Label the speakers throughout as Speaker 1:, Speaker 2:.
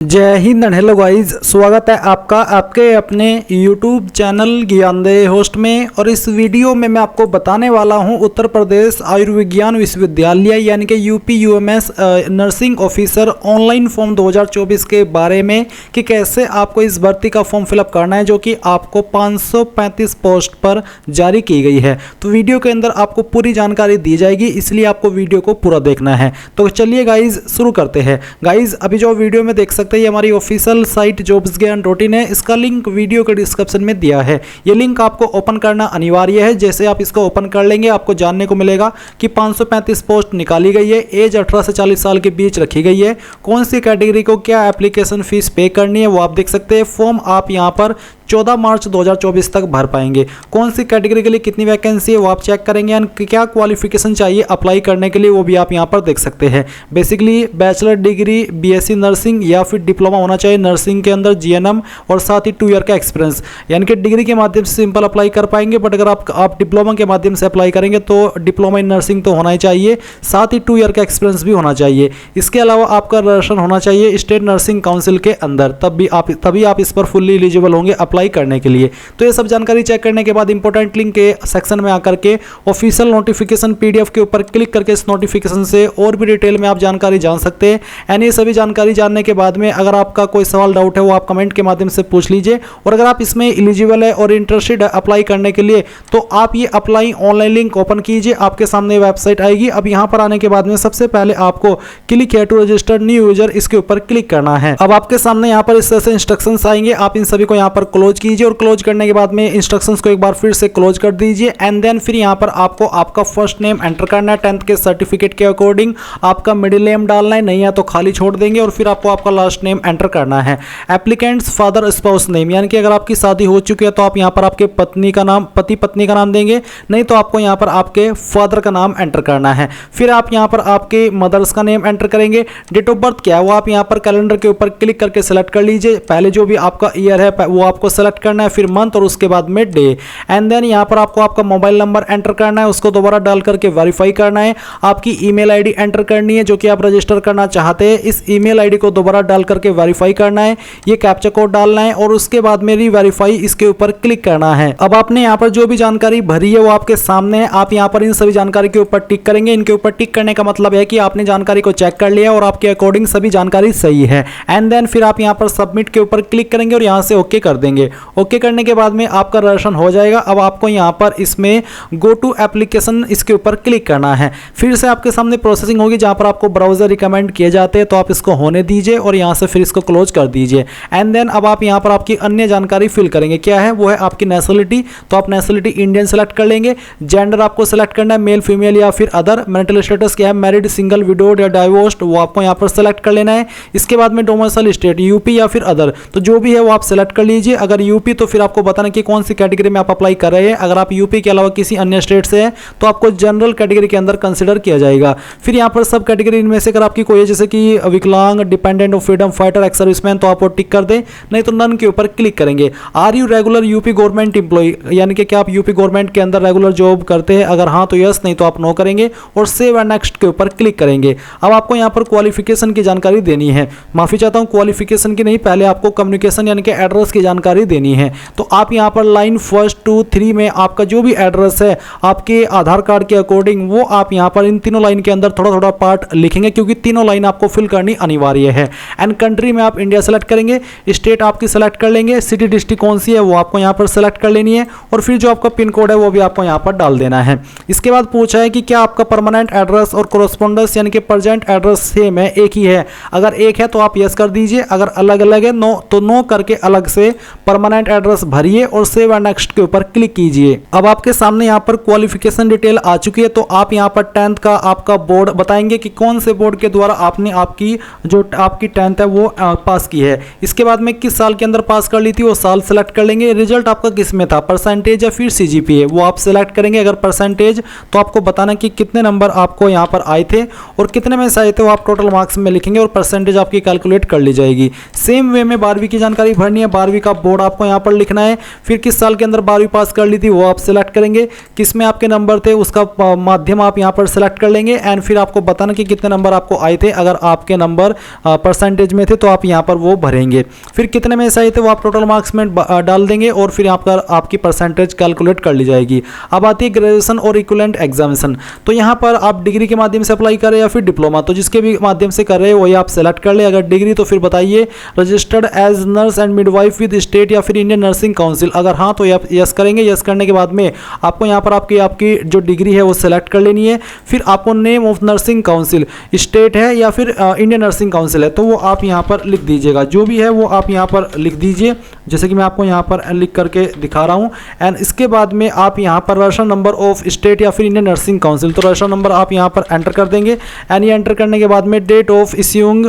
Speaker 1: जय Hind and hello guys, स्वागत है आपका आपके अपने YouTube चैनल ज्ञानदेय होस्ट में। और इस वीडियो में मैं आपको बताने वाला हूं उत्तर प्रदेश आयुर्विज्ञान विश्वविद्यालय यानी कि UP-UMS nursing officer online form 2024 के बारे में कि कैसे आपको इस भर्ती का फॉर्म फिलअप करना है, जो कि आपको 535 पोस्ट पर जारी की गई है। तो वीडियो के अंदर आपको पूरी जानकारी दी जाएगी, इसलिए आपको वीडियो को पूरा देखना है। तो चलिए गाइज शुरू करते हैं। गाइज अभी जो वीडियो में देख सकते ये हमारी ऑफिशियल साइट jobsgyan.in है। इसका लिंक वीडियो के डिस्क्रिप्शन में दिया है। ये लिंक आपको ओपन करना अनिवार्य है। जैसे आप इसको ओपन कर लेंगे आपको जानने को मिलेगा कि 535 पोस्ट निकाली गई है। एज 18 से 40 साल के बीच रखी गई है। कौन सी कैटेगरी को क्या एप्लीकेशन फीस पे करनी है वो आप देख सकते हैं। फॉर्म आप यहाँ पर 14 मार्च 2024 तक भर पाएंगे। कौन सी कैटेगरी के लिए कितनी वैकेंसी है वो आप चेक करेंगे। एंड क्या क्वालिफिकेशन चाहिए अप्लाई करने के लिए वो भी आप यहाँ पर देख सकते हैं। Basically bachelor degree BSc nursing या फिर डिप्लोमा होना चाहिए नर्सिंग के अंदर GNM, और साथ ही 2 ईयर का एक्सपीरियंस। यानी कि डिग्री के माध्यम से सिंपल अप्लाई कर पाएंगे, बट अगर आप डिप्लोमा के माध्यम से अप्लाई करेंगे तो डिप्लोमा इन नर्सिंग तो होना ही चाहिए, साथ ही 2 ईयर का एक्सपीरियंस भी होना चाहिए। इसके अलावा आपका रजिस्ट्रेशन होना चाहिए स्टेट नर्सिंग काउंसिल के अंदर, तभी आप इस पर फुल्ली एलिजिबल होंगे अप्लाई करने के लिए। तो ये सब जानकारी चेक करने के बाद इंपॉर्टेंट लिंक के सेक्शन में आकर के ऑफिशियल नोटिफिकेशन PDF के ऊपर क्लिक करके इस नोटिफिकेशन से और भी डिटेल में आप जानकारी जान सकते हैं। एंड ये सभी जानकारी जानने के बाद में अगर आपका कोई सवाल डाउट है वो आप कमेंट के माध्यम से पूछ लीजिए। और अगर आप इसमें एलिजिबल है और इंटरेस्टेड है अप्लाई करने के लिए तो आप ये अप्लाई ऑनलाइन लिंक ओपन कीजिए। आपके सामने वेबसाइट आएगी। अब यहाँ पर आने के बाद में सबसे पहले आपको क्लिक है टू रजिस्टर न्यू यूजर, इसके ऊपर क्लिक करना है। अब आपके सामने यहाँ पर इस तरह से इंस्ट्रक्शंस आएंगे। आप इन सभी को यहाँ पर क्लोज कीजिए और क्लोज करने के बाद में इंस्ट्रक्शंस को एक बार फिर से क्लोज कर दीजिए। एंड देन फिर यहाँ पर आपको आपका फर्स्ट नेम एंटर करना है 10th के सर्टिफिकेट के अकॉर्डिंग। आपका मिडिल नेम डालना है, नहीं है तो खाली छोड़ देंगे। और फिर आपको आपका लास्ट नेम एंटर करना है। एप्लीकेंट्स फादर स्पाउस नेम, यानी कि अगर आपकी शादी हो चुकी है तो आप यहाँ पर आपके पति पत्नी का नाम देंगे, नहीं तो आपको यहाँ पर आपके फादर का नाम एंटर करना है। फिर आप यहाँ पर आपके मदर्स का नेम एंटर करेंगे। डेट ऑफ बर्थ क्या है वो आप यहाँ पर कैलेंडर के ऊपर क्लिक करके सेलेक्ट कर लीजिए। पहले जो भी आपका ईयर है वो आपको सेलेक्ट करना है, फिर मंथ और उसके बाद में डे। एंड देन यहाँ पर आपको आपका मोबाइल नंबर एंटर करना है, उसको दोबारा डाल करके वेरीफाई करना है। आपकी ईमेल आईडी एंटर करनी है जो कि आप रजिस्टर करना चाहते हैं। इस ईमेल आईडी को दोबारा डाल करके वेरीफाई करना है। ये कैप्चा कोड डालना है और उसके बाद में रीवेरीफाई इसके ऊपर क्लिक करना है। अब आपने यहाँ पर जो भी जानकारी भरी है वो आपके सामने है। आप यहाँ पर इन सभी जानकारी के ऊपर टिक करेंगे। इनके ऊपर टिक करने का मतलब है कि आपने जानकारी को चेक कर लिया और आपके अकॉर्डिंग सभी जानकारी सही है। एंड देन फिर आप यहाँ पर सबमिट के ऊपर क्लिक करेंगे और यहाँ से ओके कर देंगे। ओके करने के बाद में आपका रजिस्ट्रेशन हो जाएगा। अब आपको यहाँ पर इसमें गो टू एप्लीकेशन इसके ऊपर क्लिक करना है। फिर से आपके सामने प्रोसेसिंग होगी जहाँ पर आपको ब्राउजर रिकमेंड किए जाते हैं, तो आप इसको होने दीजिए और यहाँ से फिर इसको क्लोज कर दीजिए। एंड देन अब आप यहाँ पर आपकी अन्य जानकारी फिल करेंगे। क्या है वो है आपकी नेशनलिटी, तो आप नेशनलिटी इंडियन सेलेक्ट कर लेंगे। जेंडर आपको सेलेक्ट करना है मेल फीमेल या फिर अदर। मेरिटल स्टेटस क्या है, मैरिड सिंगल विडोड या डाइवोर्स्ड, वो आपको यहाँ पर सेलेक्ट कर लेना है। इसके बाद में डोमिसाइल स्टेट UP या फिर अदर, तो जो भी है वो आप सेलेक्ट कर लीजिए। अगर UP तो फिर आपको बताना कि कौन सी कैटेगरी में आप अप्लाई कर रहे हैं। अगर आप UP के अलावा किसी अन्य स्टेट से हैं तो आपको जनरल कैटेगरी के अंदर कंसिडर किया जाएगा। फिर यहाँ पर सब कैटेगरी इनमें से अगर आपकी कोई है जैसे कि विकलांग, dependent of freedom fighter, ex serviceman, तो आप वो टिक कर दें, नहीं तो नन के ऊपर क्लिक करेंगे। Are you regular UP government employ, यानी कि क्या आप UP गवर्नमेंट के अंदर रेगुलर जॉब करते हैं। अगर हाँ तो यस, नहीं तो आप नो करेंगे और सेव एंड नेक्स्ट के ऊपर क्लिक करेंगे। अब आपको यहाँ पर क्वालिफिकेशन की जानकारी देनी है। माफी चाहता हूँ, क्वालिफिकेशन की नहीं, पहले आपको कम्युनिकेशन यानी कि एड्रेस की जानकारी देनी है। तो आप यहाँ पर लाइन 1, 2, 3 में आपका जो भी एड्रेस है आपके आधार कार्ड के अकॉर्डिंग वो आप यहाँ पर इन तीनों लाइन के अंदर थोड़ा थोड़ा पार्ट लिखेंगे, क्योंकि तीनों लाइन आपको फिल करनी अनिवार्य है। एंड कंट्री में आप इंडिया सेलेक्ट करेंगे। स्टेट आपकी सेलेक्ट कर लेंगे। सिटी डिस्ट्रिक्ट कौन सी है वो आपको यहाँ पर सेलेक्ट कर लेनी है। और फिर जो आपका पिन कोड है वो भी आपको यहाँ पर डाल देना है। इसके बाद पूछा है कि क्या आपका परमानेंट एड्रेस और कोरेस्पोंडेंस यानी कि प्रेजेंट एड्रेस सेम है, एक ही है। अगर एक है तो आप यस कर दीजिए, अगर अलग अलग है नो तो नो करके अलग से परमानेंट एड्रेस भरिए और सेव एंड नेक्स्ट के ऊपर क्लिक कीजिए। अब आपके सामने यहाँ पर क्वालिफिकेशन डिटेल आ चुकी है। तो आप यहाँ पर 10th का आपका बोर्ड बताएंगे कि कौन से बोर्ड के द्वारा आपने आपकी 10th है वो पास की है। इसके बाद में किस साल के अंदर पास कर ली थी वो साल सेलेक्ट कर लेंगे। रिजल्ट आपका किस में था, परसेंटेज या फिर CGPA, वो आप सेलेक्ट करेंगे। अगर परसेंटेज तो आपको बताना कि कितने नंबर आपको यहाँ पर आए थे और कितने में से आए थे वो आप टोटल मार्क्स में लिखेंगे और परसेंटेज आपकी कैलकुलेट कर ली जाएगी। सेम वे में 12वीं की जानकारी भरनी है। 12वीं का बोर्ड कोड आपको यहाँ पर लिखना है। फिर किस साल के अंदर 12वीं पास कर ली थी वो आप सिलेक्ट करेंगे, किस में आपके नंबर थे उसका माध्यम आप यहाँ पर सिलेक्ट कर लेंगे एंड फिर आपको बताना कि कितने नंबर आपको आए थे। अगर आपके नंबर परसेंटेज में थे तो आप यहाँ पर वो भरेंगे। फिर कितने में से आए थे वो आप टोटल मार्क्स में डाल देंगे और फिर यहाँ पर आपकी परसेंटेज कैलकुलेट कर ली जाएगी। अब आती है ग्रेजुएशन और इक्विवेलेंट एग्जामिनेशन। तो यहाँ पर आप डिग्री के माध्यम से अप्लाई करें या फिर डिप्लोमा, तो जिसके भी माध्यम से कर रहे हैं वही आप सेलेक्ट कर ले। अगर डिग्री तो फिर बताइए registered as nurse and midwife with state या फिर इंडियन नर्सिंग काउंसिल, अगर हाँ तो यस करेंगे। यस करने के बाद में आपको यहाँ पर आपकी जो डिग्री है वो सेलेक्ट कर लेनी है। फिर आपको name of nursing council state है या फिर इंडियन नर्सिंग काउंसिल है तो वो आप यहाँ पर लिख दीजिएगा, जो भी है वो आप यहाँ पर लिख दीजिए, जैसे कि मैं आपको यहाँ पर लिख करके दिखा रहा हूँ। एंड इसके बाद में आप यहाँ पर रजिस्ट्रेशन नंबर ऑफ स्टेट या फिर इंडियन नर्सिंग काउंसिल, तो रजिस्ट्रेशन नंबर आप यहाँ पर एंटर कर देंगे। एंड ये एंटर करने के बाद में date of issuing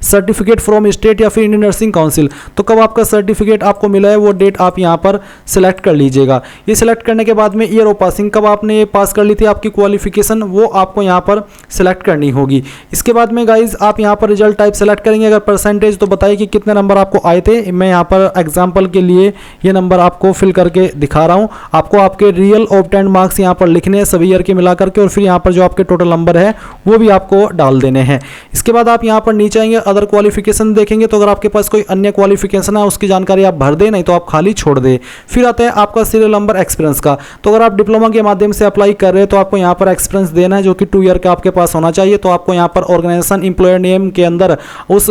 Speaker 1: certificate from state या फिर इंडियन नर्सिंग काउंसिल, तो कब आपका सर्टिफिकेट आपको मिला है वो डेट आप यहाँ पर सिलेक्ट कर लीजिएगा। ये सिलेक्ट करने के बाद में ईयर ऑफ पासिंग, कब आपने पास कर ली थी आपकी क्वालिफिकेशन, वो आपको यहाँ पर सिलेक्ट करनी होगी। इसके बाद में गाइज आप यहाँ पर रिजल्ट टाइप सेलेक्ट करेंगे। अगर परसेंटेज तो बताइए कि कितने नंबर आपको आए थे। मैं यहाँ पर एग्जाम्पल के लिए ये नंबर आपको फिल करके दिखा रहा हूँ। आपको आपके रियल ऑब्टेन्ड मार्क्स यहाँ पर लिखने हैं सभी ईयर के मिला करके, और फिर यहाँ पर जो आपके टोटल नंबर है वो भी आपको डाल देने हैं। इसके बाद आप यहाँ पर नीचे आएंगे, अदर क्वालिफिकेशन देखेंगे, तो अगर आपके पास कोई अन्य क्वालिफिकेशन है उसकी जानकारी आप भर दें, नहीं तो आप खाली छोड़ दें। फिर आता है आपका सीरियल नंबर एक्सपीरियंस का, तो अगर आप डिप्लोमा के माध्यम से अप्लाई कर रहे हैं तो आपको यहाँ पर एक्सपीरियंस देना है जो कि 2 ईयर का आपके पास होना चाहिए। तो आपको यहाँ पर ऑर्गेनाइजेशन एम्प्लॉयर नेम के अंदर उस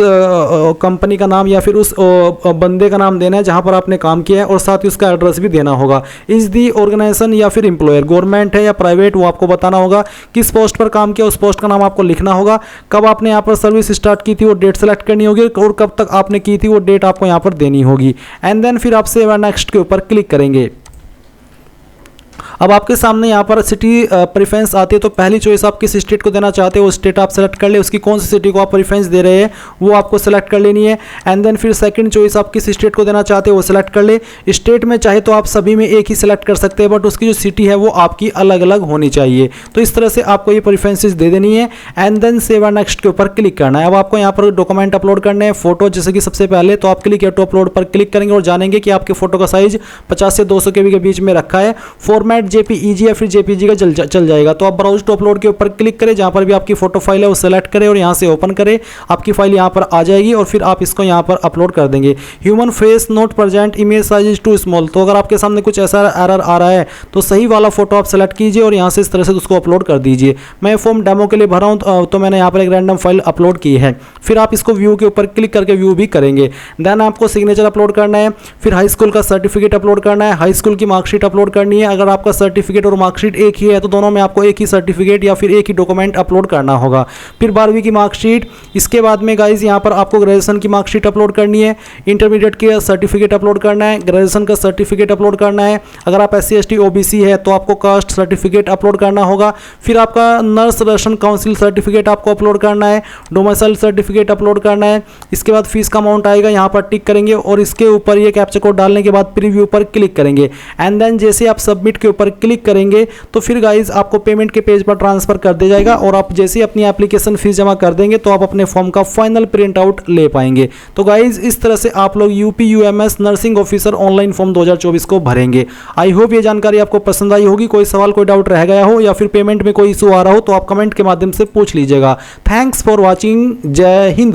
Speaker 1: कंपनी का नाम या फिर उस बंदे का नाम देना है जहाँ पर आपने काम किया है, और साथ ही उसका एड्रेस भी देना होगा। इज दी ऑर्गेनाइजेशन या फिर एम्प्लॉयर गवर्नमेंट है या प्राइवेट वो आपको बताना होगा। किस पोस्ट पर काम किया उस पोस्ट का नाम आपको लिखना होगा। कब आपने यहाँ पर सर्विस स्टार्ट की थी वो डेट सेलेक्ट करनी होगी, और कब तक आपने की थी वो डेट आपको यहाँ पर देनी होगी। एंड देन फिर आप सेव एंड नेक्स्ट के ऊपर क्लिक करेंगे। अब आपके सामने यहाँ पर सिटी प्रेफरेंस आती है, तो पहली चॉइस आप किस स्टेट को देना चाहते हो वो स्टेट आप सेलेक्ट कर ले, उसकी कौन सी सिटी को आप प्रेफरेंस दे रहे हैं वो आपको सेलेक्ट कर लेनी है। एंड देन फिर सेकंड चॉइस आप किस स्टेट को देना चाहते हो वो सेलेक्ट कर ले। स्टेट में चाहे तो आप सभी में एक ही सिलेक्ट कर सकते हैं, बट उसकी जो सिटी है वो आपकी अलग अलग होनी चाहिए। तो इस तरह से आपको ये प्रेफरेंसेस दे देनी है। And then save and next के ऊपर क्लिक करना है। अब आपको यहाँ पर डॉक्यूमेंट अपलोड करने हैं, फोटो, जैसे कि सबसे पहले तो आप क्लिक टू अपलोड पर क्लिक करेंगे और जानेंगे कि आपके फोटो का साइज 50 से 200 KB के बीच में रखा है। फॉर्मेट JPEG या फिर JPG का चल जाएगा। तो आप ब्राउज टू अपलोड के ऊपर क्लिक करें, जहां पर भी आपकी फोटो फाइल है वो सेलेक्ट करें और यहां से ओपन करें। आपकी फाइल यहां पर आ जाएगी और फिर आप इसको यहां पर अपलोड कर देंगे। Human face not present, image size is too small, तो अगर आपके सामने कुछ ऐसा एरर आ रहा है तो सही वाला फोटो आप सेलेक्ट कीजिए और यहां से इस तरह से उसको अपलोड कर दीजिए। मैं फॉर्म डेमो के लिए भरा हूं तो मैंने यहां पर एक रैंडम फाइल अपलोड की है। फिर आप इसको व्यू के ऊपर क्लिक करके व्यू भी करेंगे। देन आपको सिग्नेचर अपलोड करना है, फिर हाई स्कूल का सर्टिफिकेट अपलोड करना है, हाई स्कूल की मार्कशीट अपलोड करनी है। अगर आपका सर्टिफिकेट और मार्कशीट एक ही है तो दोनों में आपको एक ही सर्टिफिकेट या फिर एक ही डॉक्यूमेंट अपलोड करना होगा। फिर 12वीं की मार्कशीट, इसके बाद में गाइज यहाँ पर आपको ग्रेजुएशन की मार्कशीट अपलोड करनी है, इंटरमीडिएट के सर्टिफिकेट अपलोड करना है, ग्रेजुएशन का सर्टिफिकेट अपलोड करना है। अगर आप SC ST OBC है तो आपको कास्ट सर्टिफिकेट अपलोड करना होगा। फिर आपका नर्स रेशन काउंसिल सर्टिफिकेट आपको अपलोड करना है, डोमिसाइल सर्टिफिकेट अपलोड करना है। इसके बाद फीस का अमाउंट आएगा, यहाँ पर टिक करेंगे और इसके ऊपर ये कैप्चा कोड डालने के बाद प्रीव्यू पर क्लिक करेंगे। एंड देन जैसे आप सबमिट के ऊपर क्लिक करेंगे तो फिर गाइज आपको पेमेंट के पेज पर ट्रांसफर कर दिया जाएगा और आप जैसे ही अपनी एप्लीकेशन फीस जमा कर देंगे तो आप अपने फॉर्म का फाइनल प्रिंट आउट ले पाएंगे। तो गाइज इस तरह से आप लोग UP UMS nursing officer online form 2024 को भरेंगे। आई होप ये जानकारी आपको पसंद आई होगी। कोई सवाल कोई डाउट रह गया हो या फिर पेमेंट में कोई इशू आ रहा हो तो आप कमेंट के माध्यम से पूछ लीजिएगा। Thanks for watching. जय हिंद।